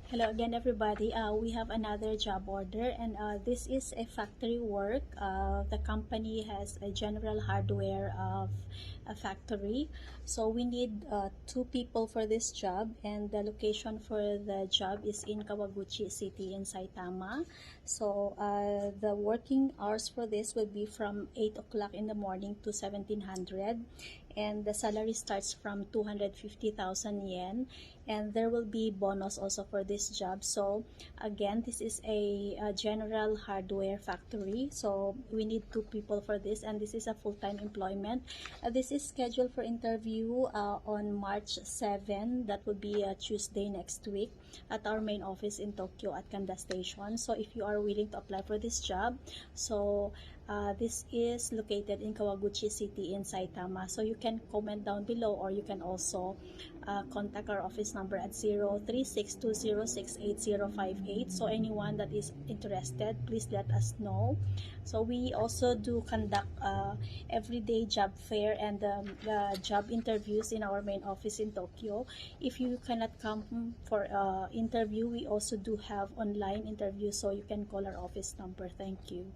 Hello again, everybody. We have another job order, and this is a factory work. The company has a general hardware of a factory, so we need two people for this job, and the location for the job is in Kawaguchi City in Saitama. So the working hours for this will be from 8 o'clock in the morning to 1700, and the salary starts from 250,000 yen, and there will be bonus also for this job. So again, this is a general hardware factory, so we need two people for this, and this is a full-time employment. This is scheduled for interview on March 7. That would be Tuesday next week at our main office in Tokyo at Kanda Station. So if you are willing to apply for this job, so this is located in Kawaguchi City in Saitama. So you can comment down below, or you can also contact our office number at 0362068058. So anyone that is interested, please let us know. So we also do conduct everyday job fair and job interviews in our main office in Tokyo. If you cannot come for interview, we also do have online interviews, so you can call our office number. Thank you.